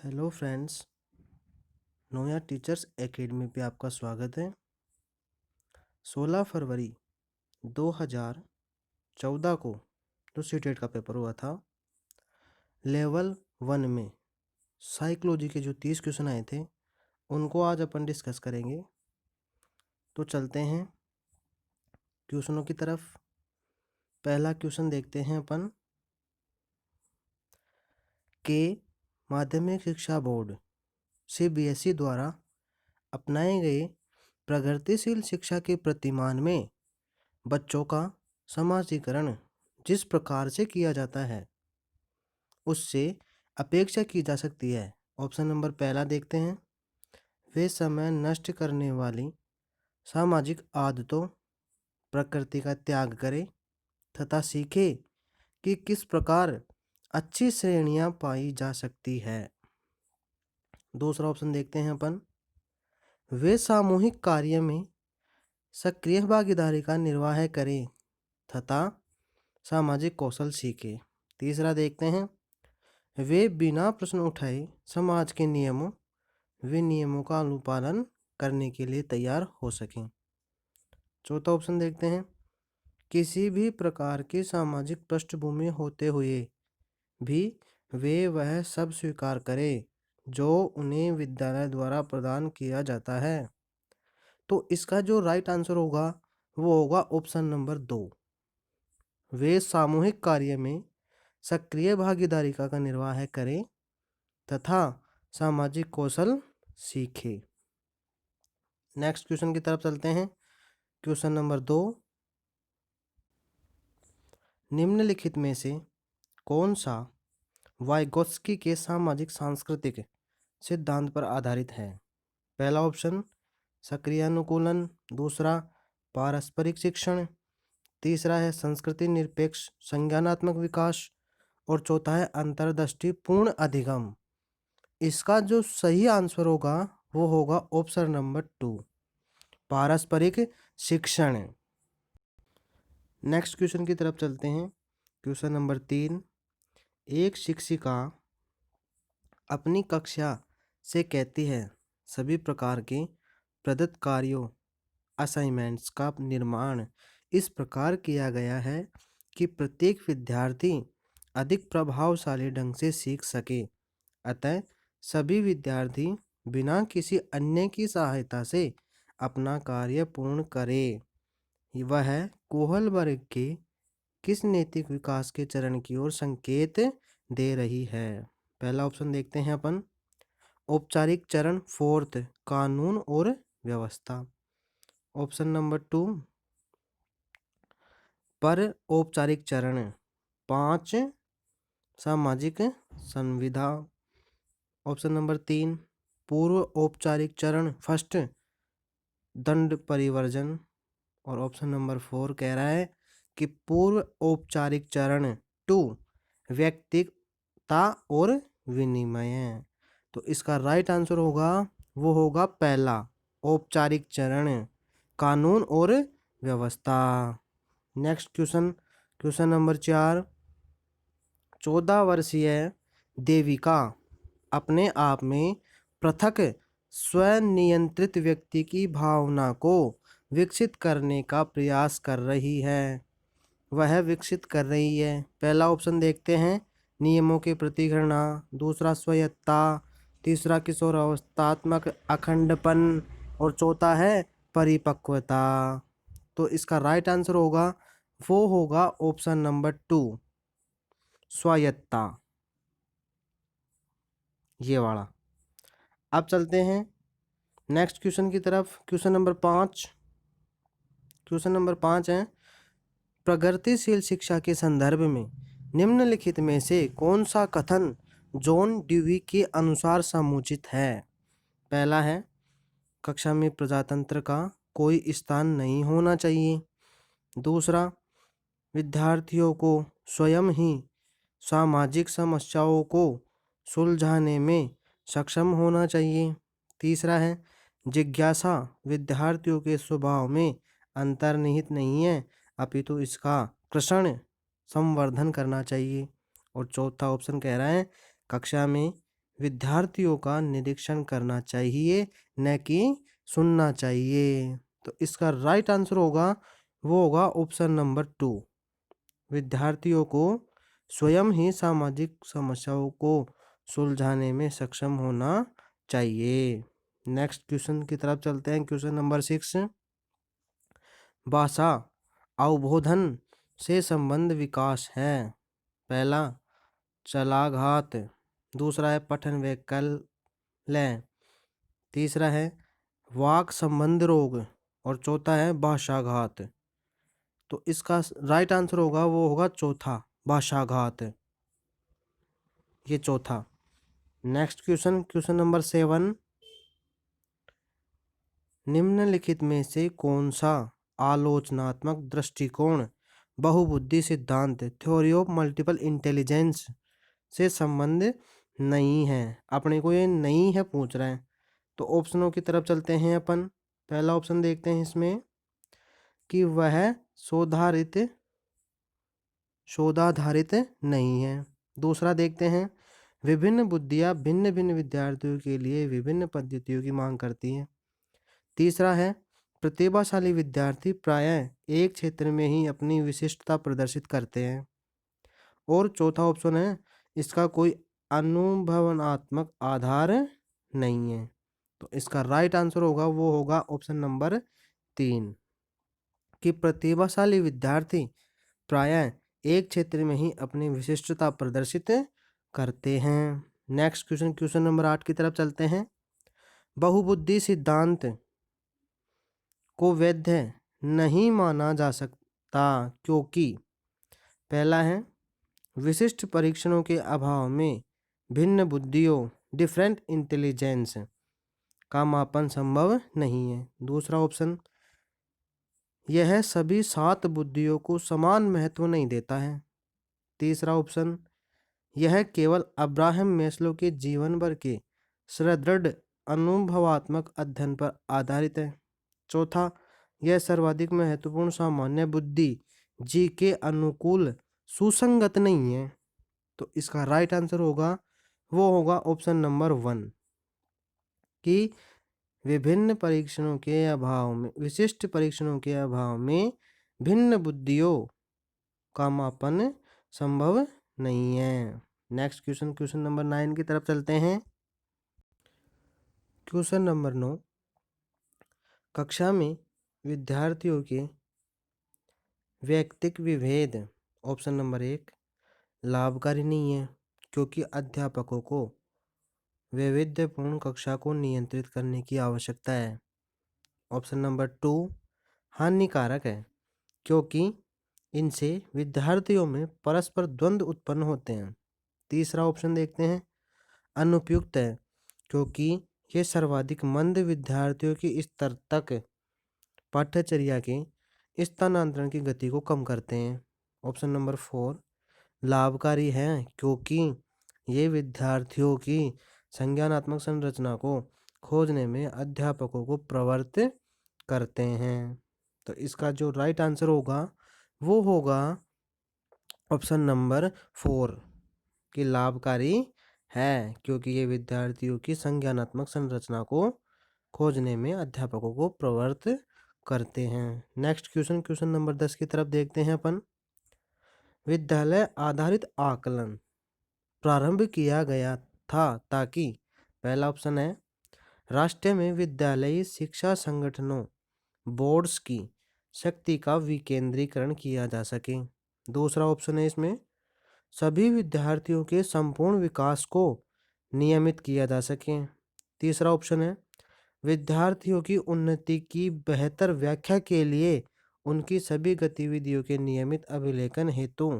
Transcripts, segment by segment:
Hello friends, Noah teachers academy पे आपका स्वागत है। 16 फरवरी 2014 को जो सीटेट का पेपर हुआ था, लेवल 1 में साइकोलॉजी के जो 30 क्वेश्चन आए थे उनको आज अपन डिस्कस करेंगे। तो चलते हैं क्वेश्चनों की तरफ। पहला क्वेश्चन देखते हैं अपन के माध्यमिक शिक्षा बोर्ड CBSE द्वारा अपनाए गए प्रगतिशील शिक्षा के प्रतिमान में बच्चों का समाजीकरण जिस प्रकार से किया जाता है उससे अपेक्षा की जा सकती है। ऑप्शन नंबर पहला देखते हैं, वे समय नष्ट करने वाली सामाजिक आदतों प्रकृति का त्याग करें तथा सीखे कि किस प्रकार अच्छी श्रेणियां पाई जा सकती है। दूसरा ऑप्शन देखते हैं अपन, वे सामूहिक कार्य में सक्रिय भागीदारी का निर्वाह करें तथा सामाजिक कौशल सीखे। तीसरा देखते हैं, वे बिना प्रश्न उठाए समाज के विनियमों का अनुपालन करने के लिए तैयार हो सकें। चौथा ऑप्शन देखते हैं, किसी भी प्रकार की सामाजिक पृष्ठभूमि होते हुए भी वे वह सब स्वीकार करें जो उन्हें विद्यालय द्वारा प्रदान किया जाता है। तो इसका जो राइट आंसर होगा वो होगा ऑप्शन नंबर 2, वे सामूहिक कार्य में सक्रिय भागीदारी का निर्वाह करें तथा सामाजिक कौशल सीखे। नेक्स्ट क्वेश्चन की तरफ चलते हैं। क्वेश्चन नंबर 2, निम्नलिखित में से कौन सा वाइगोत्स्की के सामाजिक सांस्कृतिक सिद्धांत पर आधारित है। पहला ऑप्शन सक्रिय अनुकूलन, दूसरा पारस्परिक शिक्षण, तीसरा है संस्कृति निरपेक्ष संज्ञानात्मक विकास और चौथा है अंतर्दृष्टि पूर्ण अधिगम। इसका जो सही आंसर होगा वो होगा ऑप्शन नंबर 2, पारस्परिक शिक्षण। नेक्स्ट क्वेश्चन की तरफ चलते हैं। क्वेश्चन नंबर 3, एक शिक्षिका अपनी कक्षा से कहती है सभी प्रकार के प्रदत्त कार्यों असाइनमेंट्स का निर्माण इस प्रकार किया गया है कि प्रत्येक विद्यार्थी अधिक प्रभावशाली ढंग से सीख सके। अतः सभी विद्यार्थी बिना किसी अन्य की सहायता से अपना कार्य पूर्ण करें। वह कोहल वर्ग के किस नैतिक विकास के चरण की ओर संकेत दे रही है। पहला ऑप्शन देखते हैं अपन, औपचारिक चरण 4, कानून और व्यवस्था। ऑप्शन नंबर 2, पर औपचारिक चरण 5, सामाजिक संविदा। ऑप्शन नंबर 3, पूर्व औपचारिक चरण 1, दंड परिवर्जन। और ऑप्शन नंबर 4 कह रहा है कि पूर्व औपचारिक चरण 2, व्यक्तिगता और विनिमय। तो इसका राइट आंसर होगा वो होगा पहला, औपचारिक चरण, कानून और व्यवस्था। नेक्स्ट क्वेश्चन, क्वेश्चन नंबर 4, 14 वर्षीय देविका अपने आप में पृथक स्वनियंत्रित व्यक्ति की भावना को विकसित करने का प्रयास कर रही है। वह विकसित कर रही है। पहला ऑप्शन देखते हैं, नियमों के प्रति घृणा, दूसरा स्वायत्तता, तीसरा किशोरावस्थात्मक अखंडपन और चौथा है परिपक्वता। तो इसका राइट आंसर होगा वो होगा ऑप्शन नंबर 2, स्वायत्तता, ये वाला। अब चलते हैं नेक्स्ट क्वेश्चन की तरफ। क्वेश्चन नंबर 5, क्वेश्चन नंबर 5 है, प्रगतिशील शिक्षा के संदर्भ में निम्नलिखित में से कौन सा कथन जॉन ड्यूई के अनुसार समुचित है। पहला है, कक्षा में प्रजातंत्र का कोई स्थान नहीं होना चाहिए। दूसरा, विद्यार्थियों को स्वयं ही सामाजिक समस्याओं को सुलझाने में सक्षम होना चाहिए। तीसरा है, जिज्ञासा विद्यार्थियों के स्वभाव में अंतर्निहित नहीं है अपितु इसका कृषण संवर्धन करना चाहिए। और चौथा ऑप्शन कह रहा है, कक्षा में विद्यार्थियों का निरीक्षण करना चाहिए, न कि सुनना चाहिए। तो इसका राइट आंसर होगा, वो होगा ऑप्शन नंबर 2। विद्यार्थियों को स्वयं ही सामाजिक समस्याओं को सुलझाने में सक्षम होना चाहिए। नेक्स्ट क्वेश्चन की तरफ चलते हैं। क्वेश्चन नंबर 6, भाषा अवबोधन से संबंध विकास है। पहला चलाघात, दूसरा है पठन वैकल्य, तीसरा है वाक संबंध रोग और चौथा है भाषाघात। तो इसका राइट आंसर होगा, वो होगा चौथा, भाषाघात, ये चौथा। नेक्स्ट क्वेश्चन, क्वेश्चन नंबर 7, निम्नलिखित में से कौन सा आलोचनात्मक दृष्टिकोण बहुबुद्धि सिद्धांत थ्योरी ऑफ मल्टीपल इंटेलिजेंस से संबंध नहीं है। अपने को ये नहीं है पूछ रहा है, तो ऑप्शनों की तरफ चलते हैं अपन। पहला ऑप्शन देखते हैं इसमें कि वह शोधाधारित नहीं है। दूसरा देखते हैं, विभिन्न बुद्धियां भिन्न भिन्न विद्यार्थियों के लिए विभिन्न पद्धतियों की मांग करती हैं। तीसरा है, प्रतिभाशाली विद्यार्थी प्रायः एक क्षेत्र में ही अपनी विशिष्टता प्रदर्शित करते हैं। और चौथा ऑप्शन है, इसका कोई अनुभवनात्मक आधार नहीं है। तो इसका राइट आंसर होगा, वो होगा ऑप्शन नंबर 3, कि प्रतिभाशाली विद्यार्थी प्रायः एक क्षेत्र में ही अपनी विशिष्टता प्रदर्शित करते हैं। नेक्स्ट क्वेश्चन, क्वेश्चन नंबर 8 की तरफ चलते हैं। बहुबुद्धि सिद्धांत को वैध नहीं माना जा सकता क्योंकि पहला है, विशिष्ट परीक्षणों के अभाव में भिन्न बुद्धियों डिफरेंट इंटेलिजेंस का मापन संभव नहीं है। दूसरा ऑप्शन, यह सभी 7 बुद्धियों को समान महत्व नहीं देता है। तीसरा ऑप्शन, यह केवल अब्राहम मैस्लो के जीवन भर के सुदृढ़ अनुभवात्मक अध्ययन पर आधारित है। चौथा, यह सर्वाधिक महत्वपूर्ण सामान्य बुद्धि जी के अनुकूल सुसंगत नहीं है। तो इसका राइट आंसर होगा, वो होगा ऑप्शन नंबर 1, कि विभिन्न परीक्षणों के अभाव में, विशिष्ट परीक्षणों के अभाव में भिन्न बुद्धियों का मापन संभव नहीं है। नेक्स्ट क्वेश्चन, क्वेश्चन नंबर 9 की तरफ चलते हैं। क्वेश्चन नंबर 9, कक्षा में विद्यार्थियों के वैयक्तिक विभेद, ऑप्शन नंबर 1, लाभकारी नहीं है क्योंकि अध्यापकों को वैविध्यपूर्ण कक्षा को नियंत्रित करने की आवश्यकता है। ऑप्शन नंबर 2, हानिकारक है क्योंकि इनसे विद्यार्थियों में परस्पर द्वंद्व उत्पन्न होते हैं। तीसरा ऑप्शन देखते हैं, अनुपयुक्त है क्योंकि ये सर्वाधिक मंद विद्यार्थियों की स्तर तक पाठ्यचर्या के स्थानांतरण की गति को कम करते हैं। ऑप्शन नंबर 4, लाभकारी है क्योंकि ये विद्यार्थियों की संज्ञानात्मक संरचना को खोजने में अध्यापकों को प्रवृत्त करते हैं। तो इसका जो राइट आंसर होगा, वो होगा ऑप्शन नंबर 4, कि लाभकारी है क्योंकि ये विद्यार्थियों की संज्ञानात्मक संरचना को खोजने में अध्यापकों को प्रवृत्त करते हैं। नेक्स्ट क्वेश्चन, क्वेश्चन नंबर 10 की तरफ देखते हैं अपन। विद्यालय आधारित आकलन प्रारंभ किया गया था ताकि, पहला ऑप्शन है, राष्ट्र में विद्यालयी शिक्षा संगठनों बोर्ड्स की शक्ति का विकेंद्रीकरण किया जा सके। दूसरा ऑप्शन है इसमें, सभी विद्यार्थियों के संपूर्ण विकास को नियमित किया जा सके। तीसरा ऑप्शन है, विद्यार्थियों की उन्नति की बेहतर व्याख्या के लिए उनकी सभी गतिविधियों के नियमित अभिलेखन हेतु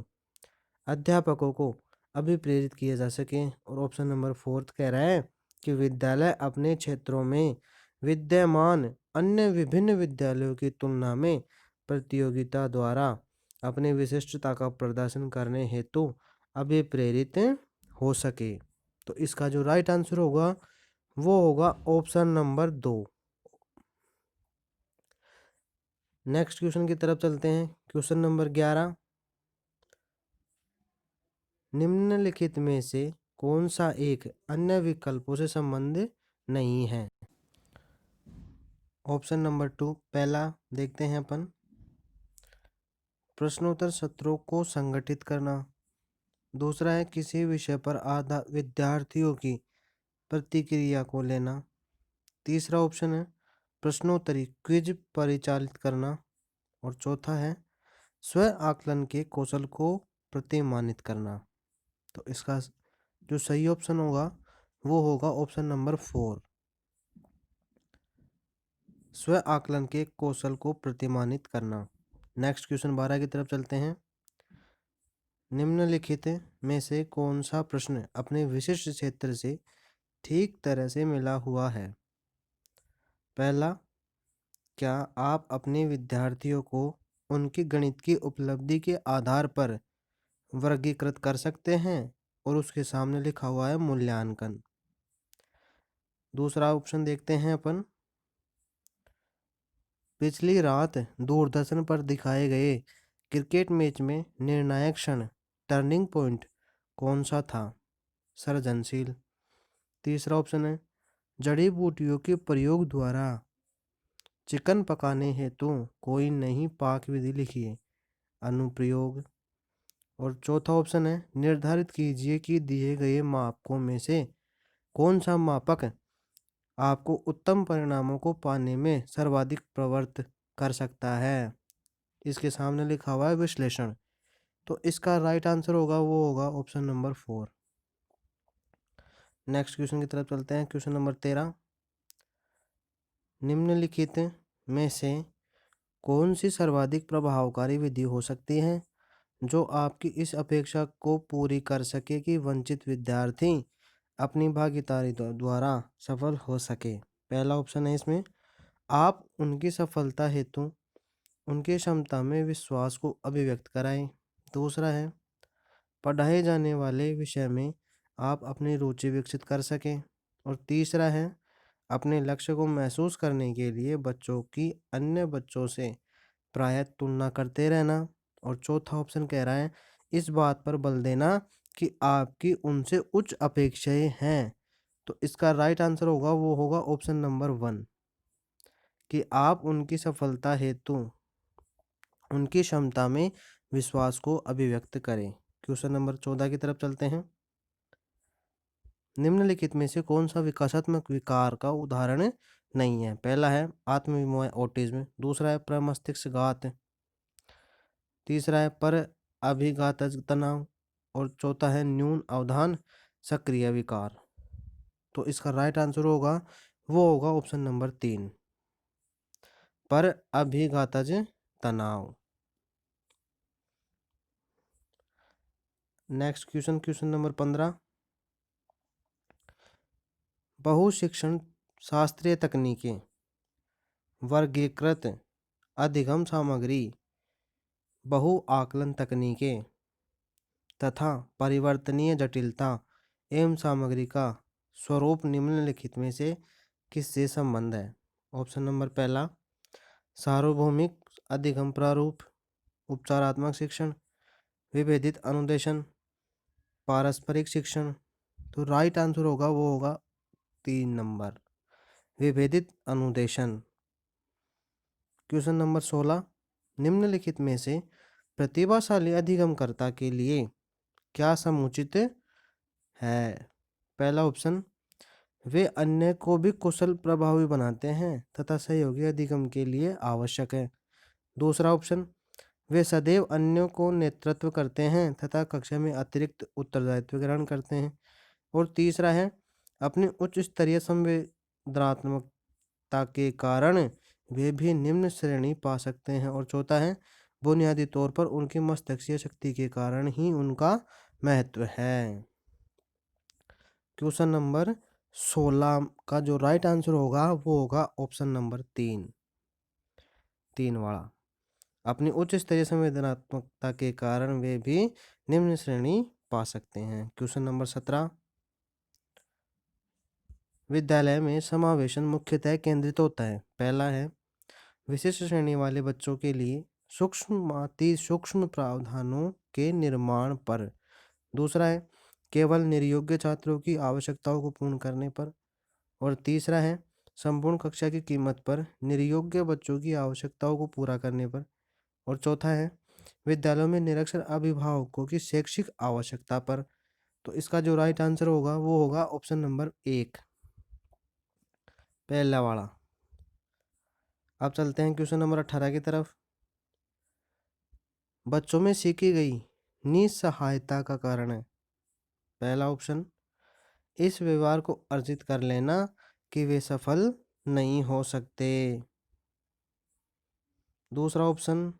अध्यापकों को अभिप्रेरित किया जा सके। और ऑप्शन नंबर 4 कह रहा है कि विद्यालय अपने क्षेत्रों में विद्यमान अन्य विभिन्न विद्यालयों की तुलना में प्रतियोगिता द्वारा अपनी विशिष्टता का प्रदर्शन करने हेतु अभिप्रेरित हो सके। तो इसका जो राइट आंसर होगा, वो होगा ऑप्शन नंबर 2। नेक्स्ट क्वेश्चन की तरफ चलते हैं। क्वेश्चन नंबर 11, निम्नलिखित में से कौन सा एक अन्य विकल्पों से संबंध नहीं है? ऑप्शन नंबर 2 पहला देखते हैं अपन, प्रश्नोत्तर सत्रों को संगठित करना। दूसरा है किसी विषय पर आधा विद्यार्थियों की प्रतिक्रिया को लेना। तीसरा ऑप्शन है प्रश्नोत्तरी क्विज परिचालित करना। और चौथा है स्व आकलन के कौशल को प्रतिमानित करना। तो इसका जो सही ऑप्शन होगा वो होगा ऑप्शन नंबर 4, स्व आकलन के कौशल को प्रतिमानित करना। नेक्स्ट क्वेश्चन 12 की तरफ चलते हैं। निम्नलिखित में से कौन सा प्रश्न अपने विशिष्ट क्षेत्र से ठीक तरह से मिला हुआ है? पहला, क्या आप अपने विद्यार्थियों को उनकी गणित की उपलब्धि के आधार पर वर्गीकृत कर सकते हैं? और उसके सामने लिखा हुआ है मूल्यांकन। दूसरा ऑप्शन देखते हैं अपन, पिछली रात दूरदर्शन पर दिखाए गए क्रिकेट मैच में निर्णायक क्षण टर्निंग पॉइंट कौन सा था? सृजनशील। तीसरा ऑप्शन है जड़ी बूटियों के प्रयोग द्वारा चिकन पकाने हेतु कोई नई पाक विधि लिखिए। अनुप्रयोग। और चौथा ऑप्शन है निर्धारित कीजिए कि दिए गए मापकों में से कौन सा मापक आपको उत्तम परिणामों को पाने में सर्वाधिक प्रवृत्त कर सकता है। इसके सामने लिखा हुआ है विश्लेषण। तो इसका राइट आंसर होगा वो होगा ऑप्शन नंबर 4। नेक्स्ट क्वेश्चन की तरफ चलते हैं। क्वेश्चन नंबर 13, निम्नलिखित में से कौन सी सर्वाधिक प्रभावकारी विधि हो सकती है जो आपकी इस अपेक्षा को पूरी कर सके कि वंचित विद्यार्थी अपनी भागीदारी द्वारा सफल हो सके? पहला ऑप्शन है इसमें, आप उनकी सफलता हेतु उनकी क्षमता में विश्वास को अभिव्यक्त कराएं। दूसरा है पढ़ाए जाने वाले विषय में आप अपनी रुचि विकसित कर सकें। और तीसरा है अपने लक्ष्य को महसूस करने के लिए बच्चों की अन्य बच्चों से प्रायः तुलना करते रहना। और चौथा ऑप्शन कह रहा है इस बात पर बल देना कि आपकी उनसे उच्च अपेक्षाएं हैं। तो इसका राइट आंसर होगा वो होगा ऑप्शन नंबर 1, कि आप उनकी सफलता हेतु उनकी क्षमता में विश्वास को अभिव्यक्त करें। क्वेश्चन नंबर 14 की तरफ चलते हैं। निम्नलिखित में से कौन सा विकासात्मक विकार का उदाहरण नहीं है? पहला है आत्मविमोह ऑटिज्म। दूसरा है प्रमस्तिष्कघात। तीसरा है पर अभिघातज तनाव। और चौथा है न्यून अवधान सक्रिय विकार। तो इसका राइट आंसर होगा वो होगा ऑप्शन नंबर 3, पर अभिघातज तनाव। नेक्स्ट क्वेश्चन, क्वेश्चन नंबर 15, बहुशिक्षण शास्त्रीय तकनीकें, वर्गीकृत अधिगम सामग्री, बहु आकलन तकनीकें तथा परिवर्तनीय जटिलता एवं सामग्री का स्वरूप निम्नलिखित में से किससे संबंध है? ऑप्शन नंबर पहला सार्वभौमिक अधिगम प्रारूप, उपचारात्मक शिक्षण, विभेदित अनुदेशन, पारस्परिक शिक्षण। तो राइट आंसर होगा वो होगा 3 नंबर, विभेदित अनुदेशन। क्वेश्चन नंबर 16, निम्नलिखित में से प्रतिभाशाली अधिगमकर्ता के लिए क्या समुचित है? पहला ऑप्शन, वे अन्य को भी कुशल प्रभावी बनाते हैं तथा सहयोगी अधिगम के लिए आवश्यक है। दूसरा ऑप्शन, वे सदैव अन्यों को नेतृत्व करते हैं तथा कक्षा में अतिरिक्त उत्तरदायित्व ग्रहण करते हैं। और तीसरा है अपनी उच्च स्तरीय संवेदनात्मकता के कारण वे भी निम्न श्रेणी पा सकते हैं। और चौथा है बुनियादी तौर पर उनकी मस्तिष्कीय शक्ति के कारण ही उनका महत्व है। क्वेश्चन नंबर 16 का जो राइट आंसर होगा वो होगा ऑप्शन नंबर 3 वाला, अपनी उच्च स्तरीय संवेदनात्मकता के कारण वे भी निम्न श्रेणी पा सकते हैं। क्वेश्चन नंबर 17, विद्यालय में समावेशन मुख्यतः केंद्रित होता है। पहला है विशिष्ट श्रेणी वाले बच्चों के लिए सूक्ष्म अति सूक्ष्म प्रावधानों के निर्माण पर। दूसरा है केवल निर्योग्य छात्रों की आवश्यकताओं को पूर्ण करने पर। और तीसरा है संपूर्ण कक्षा की कीमत पर निर्योग्य बच्चों की आवश्यकताओं को पूरा करने पर। और चौथा है विद्यालयों में निरक्षर अभिभावकों की शैक्षिक आवश्यकता पर। तो इसका जो राइट आंसर होगा वो होगा ऑप्शन नंबर 1, पहला वाला। अब चलते हैं क्वेश्चन नंबर 18 की तरफ। बच्चों में सीखी गई निस्सहायता का कारण है। पहला ऑप्शन इस व्यवहार को अर्जित कर लेना कि वे सफल नहीं हो सकते। दूसरा ऑप्शन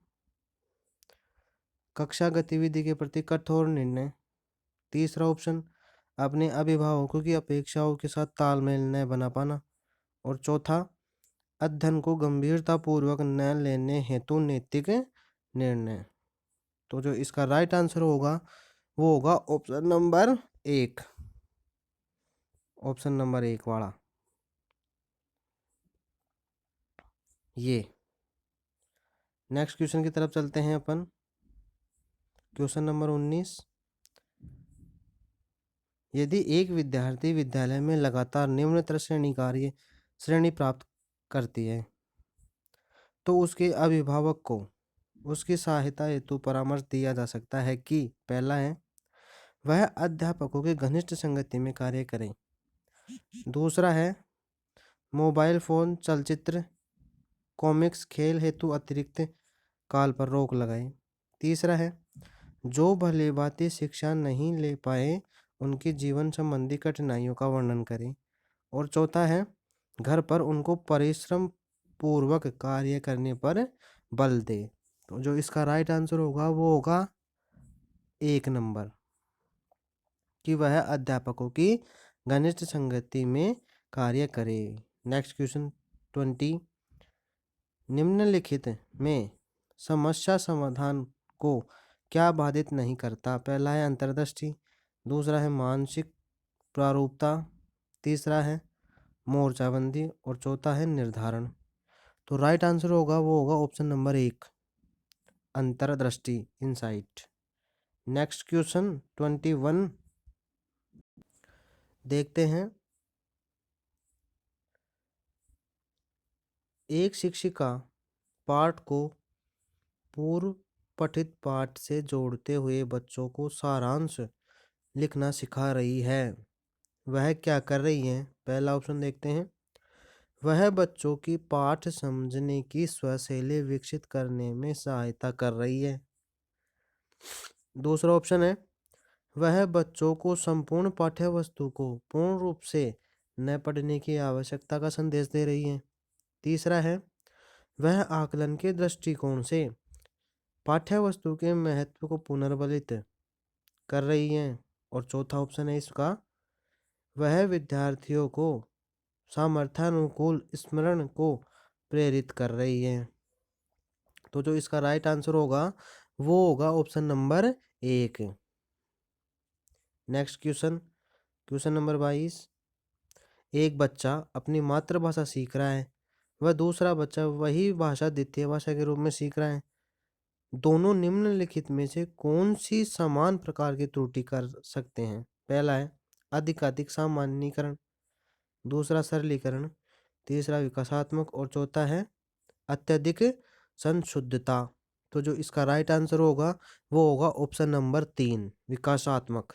कक्षा गतिविधि के प्रति कठोर निर्णय। तीसरा ऑप्शन अपने अभिभावकों की अपेक्षाओं के साथ तालमेल न बना पाना। और चौथा अध्ययन को गंभीरतापूर्वक न लेने हेतु नैतिक निर्णय। तो जो इसका राइट आंसर होगा वो होगा ऑप्शन नंबर 1, ऑप्शन नंबर 1 वाला। ये नेक्स्ट क्वेश्चन की तरफ चलते हैं अपन। Question number 19। यदि एक विद्यार्थी विद्यालय में लगातार निम्नतर श्रेणी कार्य श्रेणी प्राप्त करती है तो उसके अभिभावक को उसकी सहायता हेतु परामर्श दिया जा सकता है कि पहला है वह अध्यापकों के घनिष्ठ संगति में कार्य करें। दूसरा है मोबाइल फोन चलचित्र कॉमिक्स खेल हेतु अतिरिक्त काल पर रोक लगाए। तीसरा है जो भली भांति शिक्षा नहीं ले पाए उनकी जीवन संबंधी कठिनाइयों का वर्णन करें। और चौथा है घर पर उनको परिश्रम पूर्वक कार्य करने पर बल दे। तो जो इसका राइट आंसर होगा वो होगा 1 नंबर कि वह अध्यापकों की घनिष्ठ संगति में कार्य करे। Next question 20। निम्नलिखित में समस्या समाधान को क्या बाधित नहीं करता। पहला है अंतर्दृष्टि, दूसरा है मानसिक प्रारूपता, तीसरा है मोर्चाबंदी और चौथा है निर्धारण। तो राइट आंसर होगा वो होगा ऑप्शन नंबर 1, अंतर्दृष्टि, इनसाइट। नेक्स्ट क्वेश्चन 21 देखते हैं। एक शिक्षिका पाठ को पूर्व पठित पाठ से जोड़ते हुए बच्चों को सारांश लिखना सिखा रही है। वह क्या कर रही है। पहला ऑप्शन देखते हैं वह बच्चों की पाठ समझने की स्वशैली विकसित करने में सहायता कर रही है। दूसरा ऑप्शन है वह बच्चों को संपूर्ण पाठ्य वस्तु को पूर्ण रूप से न पढ़ने की आवश्यकता का संदेश दे रही है। तीसरा है वह आकलन के दृष्टिकोण से पाठ्य वस्तु के महत्व को पुनर्बलित कर रही है। और चौथा ऑप्शन है इसका वह विद्यार्थियों को सामर्थ्यानुकूल स्मरण को प्रेरित कर रही है। तो जो इसका राइट आंसर होगा वो होगा option number 1। Next question, question number 22। एक बच्चा अपनी मातृभाषा सीख रहा है वह दूसरा बच्चा वही भाषा द्वितीय भाषा के रूप में सीख रहा है। दोनों निम्नलिखित में से कौन सी समान प्रकार की त्रुटि कर सकते हैं। पहला है अधिकाधिक सामान्यीकरण, दूसरा सरलीकरण, तीसरा विकासात्मक और चौथा है अत्यधिक संशुद्धता। तो जो इसका राइट आंसर होगा वो होगा ऑप्शन नंबर 3, विकासात्मक।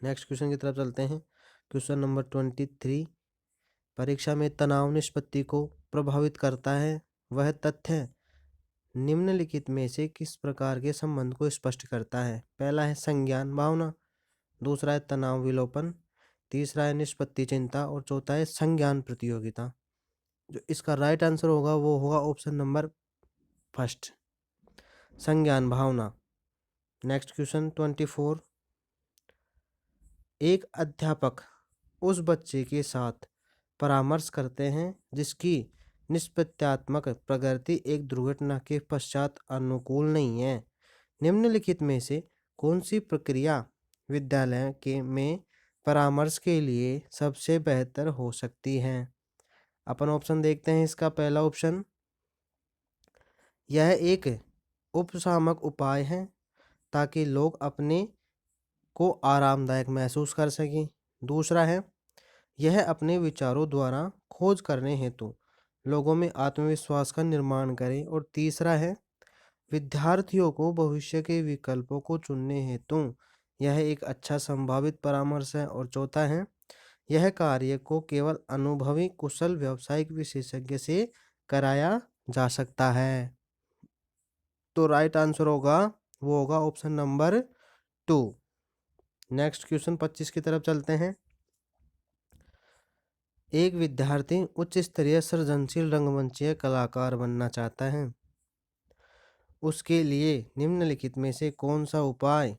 नेक्स्ट क्वेश्चन की तरफ चलते हैं। Question number 23। परीक्षा में तनाव निष्पत्ति को प्रभावित करता है वह तथ्य निम्नलिखित में से किस प्रकार के संबंध को स्पष्ट करता है। पहला है संज्ञान भावना, दूसरा है तनाव विलोपन, तीसरा है निष्पत्ति चिंता और चौथा है संज्ञान प्रतियोगिता। जो इसका राइट आंसर होगा वो होगा ऑप्शन नंबर 1, संज्ञान भावना। Next question 24। एक अध्यापक उस बच्चे के साथ परामर्श करते हैं जिसकी निष्पत्त्यात्मक प्रगति एक दुर्घटना के पश्चात अनुकूल नहीं है। निम्नलिखित में से कौन सी प्रक्रिया विद्यालय के में परामर्श के लिए सबसे बेहतर हो सकती है। अपन ऑप्शन देखते हैं। इसका पहला ऑप्शन यह एक उपशामक उपाय है ताकि लोग अपने को आरामदायक महसूस कर सकें। दूसरा है, यह अपने विचारों द्वारा खोज करने हेतु लोगों में आत्मविश्वास का निर्माण करे। और तीसरा है, विद्यार्थियों को भविष्य के विकल्पों को चुनने हेतु यह एक अच्छा संभावित परामर्श है। और चौथा है, यह कार्य को केवल अनुभवी कुशल व्यावसायिक विशेषज्ञ से कराया जा सकता है। तो राइट आंसर होगा, वो होगा ऑप्शन नंबर 2। नेक्स्ट क्वेश्चन 25 की तरफ चलते हैं। एक विद्यार्थी उच्च स्तरीय सृजनशील रंगमंचीय कलाकार बनना चाहता है। उसके लिए निम्नलिखित में से कौन सा उपाय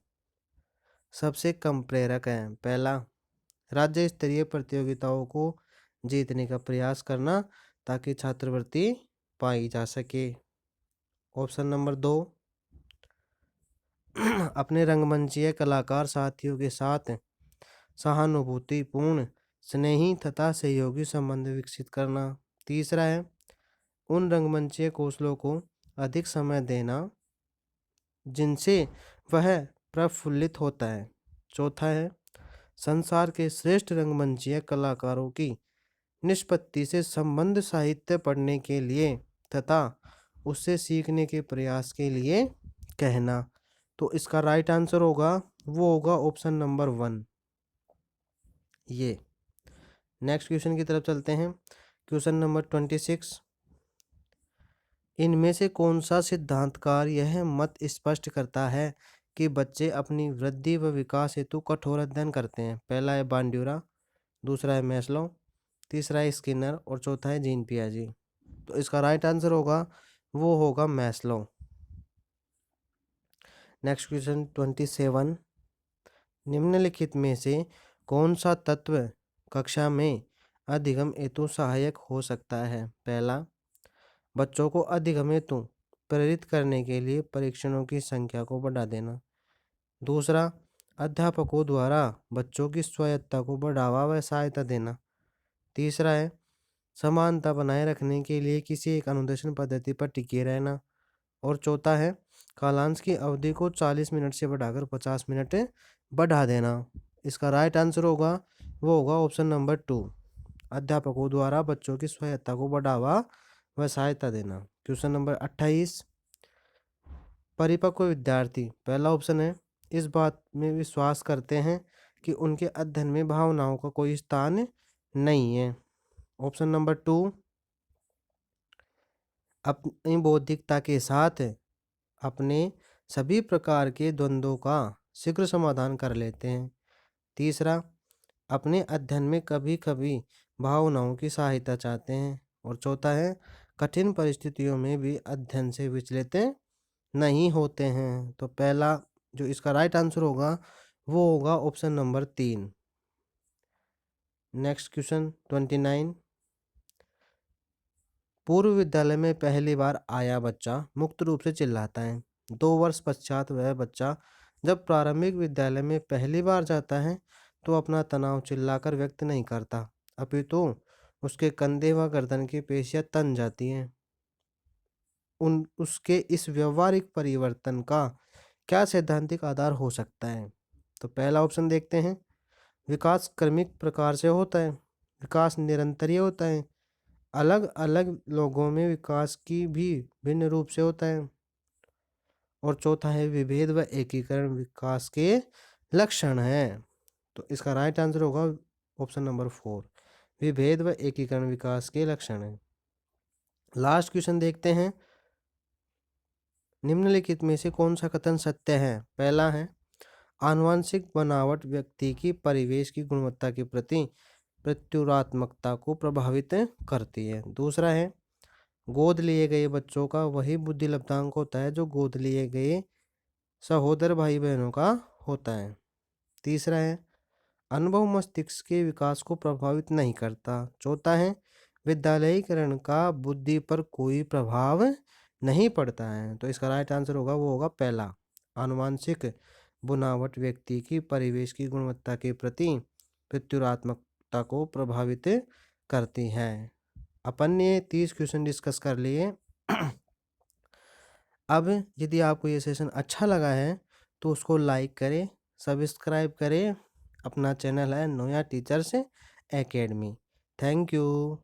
सबसे कम प्रेरक है? पहला, राज्य स्तरीय प्रतियोगिताओं को जीतने का प्रयास करना ताकि छात्रवृत्ति पाई जा सके। ऑप्शन नंबर 2, अपने रंगमंचीय कलाकार साथियों के साथ सहानुभूतिपूर्ण, स्नेही तथा सहयोगी संबंध विकसित करना। तीसरा है, उन रंगमंचीय कौशलों को अधिक समय देना जिनसे वह प्रफुल्लित होता है। चौथा है, संसार के श्रेष्ठ रंगमंचीय कलाकारों की निष्पत्ति से संबंध साहित्य पढ़ने के लिए तथा उससे सीखने के प्रयास के लिए कहना। तो इसका राइट आंसर होगा, वो होगा ऑप्शन नंबर 1। ये नेक्स्ट क्वेश्चन की तरफ चलते हैं। क्वेश्चन नंबर 26, इनमें से कौन सा सिद्धांतकार यह मत स्पष्ट करता है कि बच्चे अपनी वृद्धि व विकास हेतु कठोर अध्ययन करते हैं? पहला है बांड्यूरा, दूसरा है मैस्लो, तीसरा है स्किनर और चौथा है जीन पियाजे। तो इसका राइट आंसर होगा, वो होगा मैस्लो। नेक्स्ट क्वेश्चन 27, निम्नलिखित में से कौन सा तत्व कक्षा में अधिगम हेतु सहायक हो सकता है? पहला, बच्चों को अधिगम हेतु प्रेरित करने के लिए परीक्षणों की संख्या को बढ़ा देना। दूसरा, अध्यापकों द्वारा बच्चों की स्वायत्तता को बढ़ावा व सहायता देना। तीसरा है, समानता बनाए रखने के लिए किसी एक अनुदेशन पद्धति पर टिके रहना। और चौथा है, कालांश की अवधि को 40 मिनट से बढ़ाकर 50 मिनट बढ़ा देना। इसका राइट आंसर होगा, वो होगा ऑप्शन नंबर 2, अध्यापकों द्वारा बच्चों की स्वायत्तता को बढ़ावा व सहायता देना। क्वेश्चन नंबर 28, परिपक्व विद्यार्थी, पहला ऑप्शन है, इस बात में विश्वास करते हैं कि उनके अध्ययन में भावनाओं का कोई स्थान नहीं है। ऑप्शन नंबर 2, अपनी बौद्धिकता के साथ अपने सभी प्रकार के द्वंद्वों का शीघ्र समाधान कर लेते हैं। तीसरा, अपने अध्ययन में कभी कभी भावनाओं की सहायता चाहते हैं। और चौथा है, कठिन परिस्थितियों में भी अध्ययन से विचलित नहीं होते हैं। तो पहला जो इसका राइट आंसर होगा, वो होगा ऑप्शन नंबर 3। नेक्स्ट क्वेश्चन 29, पूर्व विद्यालय में पहली बार आया बच्चा मुक्त रूप से चिल्लाता है। 2 वर्ष पश्चात वह बच्चा जब प्रारंभिक विद्यालय में पहली बार जाता है तो अपना तनाव चिल्लाकर व्यक्त नहीं करता, अपितु उसके कंधे व गर्दन की पेशियां तन जाती हैं। उसके इस व्यवहारिक परिवर्तन का क्या सैद्धांतिक आधार हो सकता है? तो पहला ऑप्शन देखते हैं, विकास क्रमिक प्रकार से होता है, विकास निरंतरीय होता है, अलग अलग लोगों में विकास की भी भिन्न रूप से होता है। और चौथा है, विभेद व एकीकरण विकास के लक्षण है। तो इसका राइट आंसर होगा ऑप्शन नंबर 4, विभेद व एकीकरण विकास के लक्षण है। लास्ट क्वेश्चन देखते हैं, निम्नलिखित में से कौन सा कथन सत्य है? पहला है, आनुवंशिक बनावट व्यक्ति की परिवेश की गुणवत्ता के प्रति प्रत्युरात्मकता को प्रभावित करती है। दूसरा है, गोद लिए गए बच्चों का वही बुद्धि लब्धांक होता है जो गोद लिए गए सहोदर भाई बहनों का होता है। तीसरा है, अनुभव मस्तिष्क के विकास को प्रभावित नहीं करता। चौथा है, विद्यालयीकरण का बुद्धि पर कोई प्रभाव नहीं पड़ता है। तो इसका राइट आंसर होगा, वो होगा पहला, आनुवंशिक बुनावट व्यक्ति की परिवेश की गुणवत्ता के प्रति प्रत्युरात्मकता को प्रभावित करती है। अपन ने 30 क्वेश्चन डिस्कस कर लिए। अब यदि आपको ये सेशन अच्छा लगा है तो उसको लाइक करें, सब्सक्राइब करें। अपना चैनल है Noah teachers academy. Thank you.